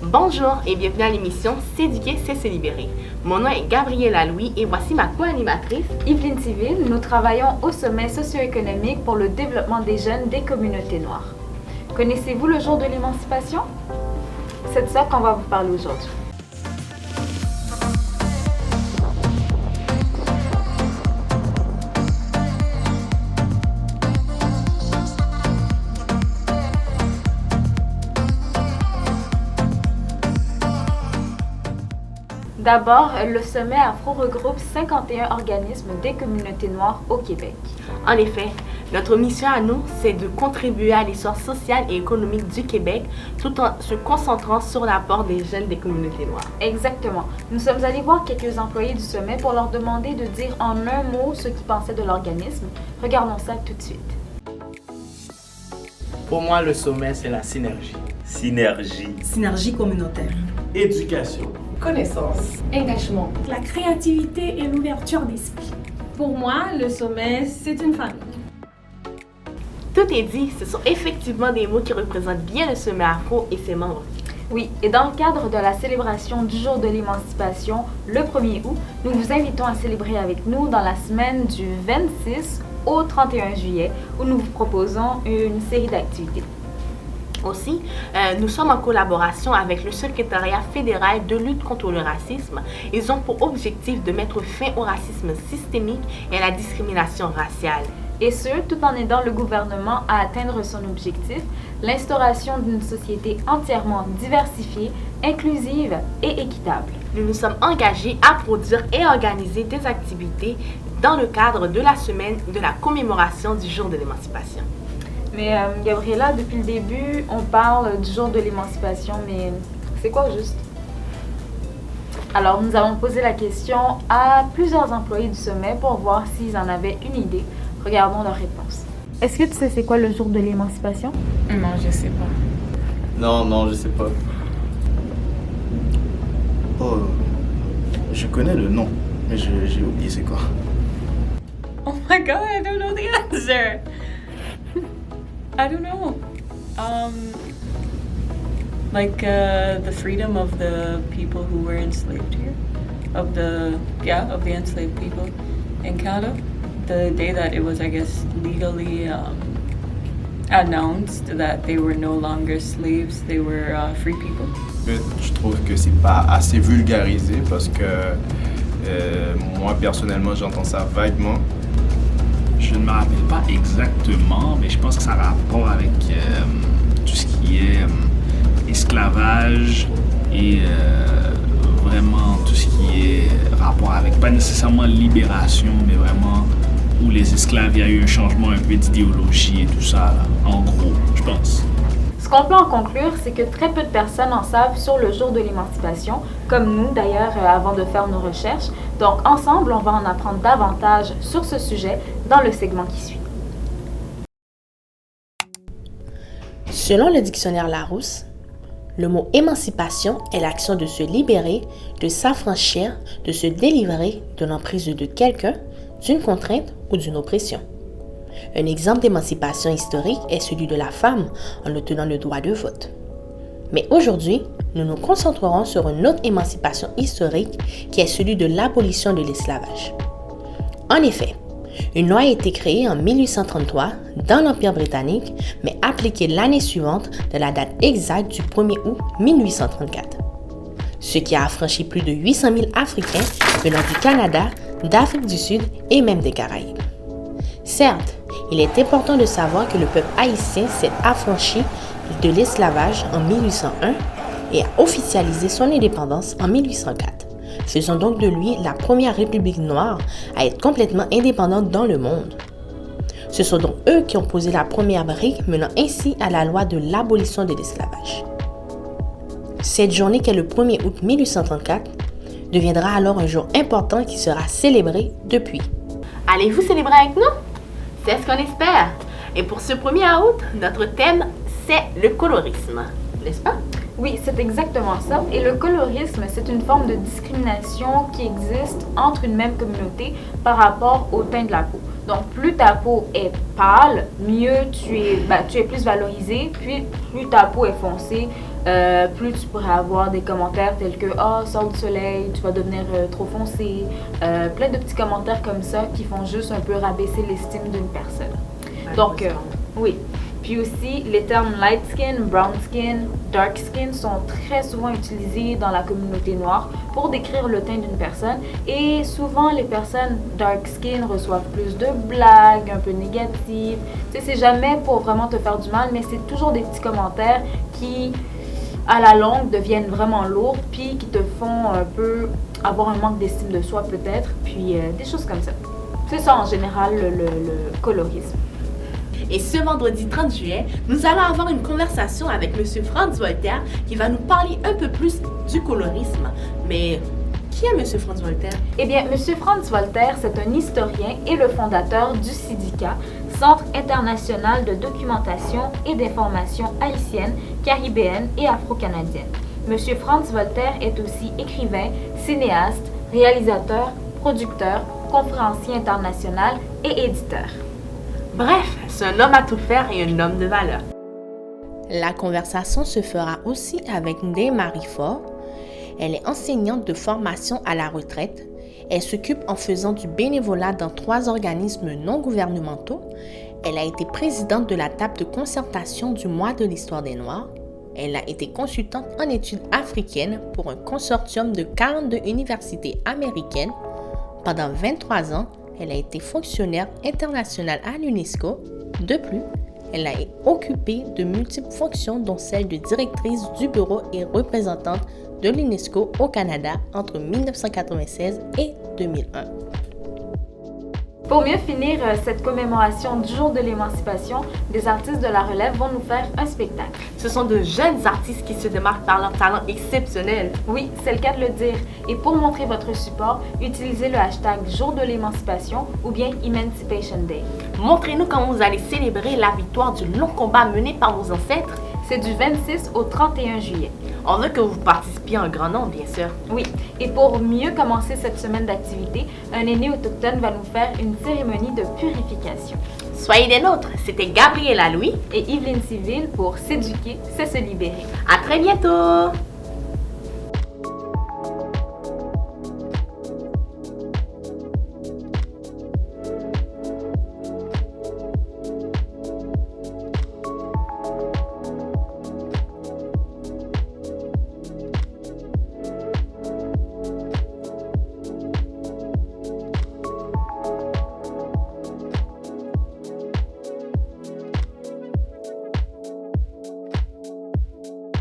Bonjour et bienvenue à l'émission S'éduquer, c'est se libérer. Mon nom est Gabriela Louis et voici ma co-animatrice Yveline Civil. Nous travaillons au sommet socio-économique pour le développement des jeunes des communautés noires. Connaissez-vous le jour de l'émancipation? C'est de ça qu'on va vous parler aujourd'hui. D'abord, le sommet Afro regroupe 51 organismes des communautés noires au Québec. En effet, notre mission à nous, c'est de contribuer à l'histoire sociale et économique du Québec tout en se concentrant sur l'apport des jeunes des communautés noires. Exactement. Nous sommes allés voir quelques employés du sommet pour leur demander de dire en un mot ce qu'ils pensaient de l'organisme. Regardons ça tout de suite. Pour moi, le sommet, c'est la synergie. Synergie communautaire. Éducation. Connaissance. Engagement. La créativité et l'ouverture d'esprit. Pour moi, le sommet, c'est une famille. Tout est dit, ce sont effectivement des mots qui représentent bien le sommet Afro et ses membres. Oui, et dans le cadre de la célébration du jour de l'émancipation, le 1er août, nous vous invitons à célébrer avec nous dans la semaine du 26 au 31 juillet, où nous vous proposons une série d'activités. Aussi, nous sommes en collaboration avec le Secrétariat fédéral de lutte contre le racisme. Ils ont pour objectif de mettre fin au racisme systémique et à la discrimination raciale. Et ce, tout en aidant le gouvernement à atteindre son objectif, l'instauration d'une société entièrement diversifiée, inclusive et équitable. Nous nous sommes engagés à produire et organiser des activités dans le cadre de la semaine de la commémoration du jour de l'émancipation. Mais Gabriela, depuis le début, on parle du jour de l'émancipation, mais c'est quoi juste? Alors, nous avons posé la question à plusieurs employés du sommet pour voir s'ils en avaient une idée. Regardons leurs réponses. Est-ce que tu sais c'est quoi le jour de l'émancipation? Non, je sais pas. Non, je sais pas. Oh, je connais le nom, mais j'ai oublié c'est quoi. Oh my god, I don't know the answer. I don't know. The freedom of the people who were enslaved here, of the enslaved people in Canada. The day that it was, I guess, legally announced that they were no longer slaves, they were free people. Je trouve que c'est pas assez vulgarisé parce que moi personnellement j'entends ça vaguement. Je ne me rappelle pas exactement, mais je pense que ça a rapport avec tout ce qui est esclavage et vraiment tout ce qui est rapport avec, pas nécessairement libération, mais vraiment où les esclaves, il y a eu un changement un peu d'idéologie et tout ça, là, en gros, je pense. Ce qu'on peut en conclure, c'est que très peu de personnes en savent sur le jour de l'émancipation, comme nous d'ailleurs avant de faire nos recherches. Donc ensemble, on va en apprendre davantage sur ce sujet dans le segment qui suit. Selon le dictionnaire Larousse, le mot émancipation est l'action de se libérer, de s'affranchir, de se délivrer de l'emprise de quelqu'un, d'une contrainte ou d'une oppression. Un exemple d'émancipation historique est celui de la femme en obtenant le droit de vote. Mais aujourd'hui, nous nous concentrerons sur une autre émancipation historique qui est celui de l'abolition de l'esclavage. En effet, une loi a été créée en 1833 dans l'Empire britannique, mais appliquée l'année suivante de la date exacte du 1er août 1834. Ce qui a affranchi plus de 800 000 Africains venant du Canada, d'Afrique du Sud et même des Caraïbes. Certes, il est important de savoir que le peuple haïtien s'est affranchi de l'esclavage en 1801 et a officialisé son indépendance en 1804, faisant donc de lui la première république noire à être complètement indépendante dans le monde. Ce sont donc eux qui ont posé la première brique menant ainsi à la loi de l'abolition de l'esclavage. Cette journée qui est le 1er août 1834 deviendra alors un jour important qui sera célébré depuis. Allez-vous célébrer avec nous? C'est ce qu'on espère. Et pour ce 1er août, notre thème, c'est le colorisme, n'est-ce pas? Oui, c'est exactement ça. Et le colorisme, c'est une forme de discrimination qui existe entre une même communauté par rapport au teint de la peau. Donc, plus ta peau est pâle, mieux tu es plus valorisé, puis plus ta peau est foncée, plus tu pourrais avoir des commentaires tels que « Ah, sors du soleil, tu vas devenir trop foncé », plein de petits commentaires comme ça qui font juste un peu rabaisser l'estime d'une personne. Donc, oui. Puis aussi, les termes light skin, brown skin, dark skin sont très souvent utilisés dans la communauté noire pour décrire le teint d'une personne. Et souvent, les personnes dark skin reçoivent plus de blagues un peu négatives. Tu sais, c'est jamais pour vraiment te faire du mal, mais c'est toujours des petits commentaires qui, à la longue, deviennent vraiment lourds, puis qui te font un peu avoir un manque d'estime de soi peut-être, puis des choses comme ça. C'est ça en général le colorisme. Et ce vendredi 30 juillet, nous allons avoir une conversation avec M. Franz Voltaire qui va nous parler un peu plus du colorisme. Mais qui est M. Franz Voltaire? Eh bien, M. Franz Voltaire, c'est un historien et le fondateur du CIDICA, Centre international de documentation et d'information haïtienne, caribéenne et afro-canadienne. M. Franz Voltaire est aussi écrivain, cinéaste, réalisateur, producteur, conférencier international et éditeur. Bref, c'est un homme à tout faire et un homme de valeur. La conversation se fera aussi avec Ndeye Marie Faure. Elle est enseignante de formation à la retraite. Elle s'occupe en faisant du bénévolat dans 3 organismes non gouvernementaux. Elle a été présidente de la table de concertation du mois de l'histoire des Noirs. Elle a été consultante en études africaines pour un consortium de 42 universités américaines. Pendant 23 ans, elle a été fonctionnaire internationale à l'UNESCO. De plus, elle a occupé de multiples fonctions, dont celle de directrice du bureau et représentante de l'UNESCO au Canada entre 1996 et 2001. Pour mieux finir cette commémoration du jour de l'émancipation, des artistes de la relève vont nous faire un spectacle. Ce sont de jeunes artistes qui se démarquent par leur talent exceptionnel. Oui, c'est le cas de le dire. Et pour montrer votre support, utilisez le hashtag Jour de l'émancipation ou bien Emancipation Day. Montrez-nous comment vous allez célébrer la victoire du long combat mené par vos ancêtres. C'est du 26 au 31 juillet. On veut que vous participiez en grand nombre, bien sûr. Oui, et pour mieux commencer cette semaine d'activité, un aîné autochtone va nous faire une cérémonie de purification. Soyez des nôtres, c'était Gabriela Louis et Yveline Civil pour S'éduquer, c'est se libérer. À très bientôt!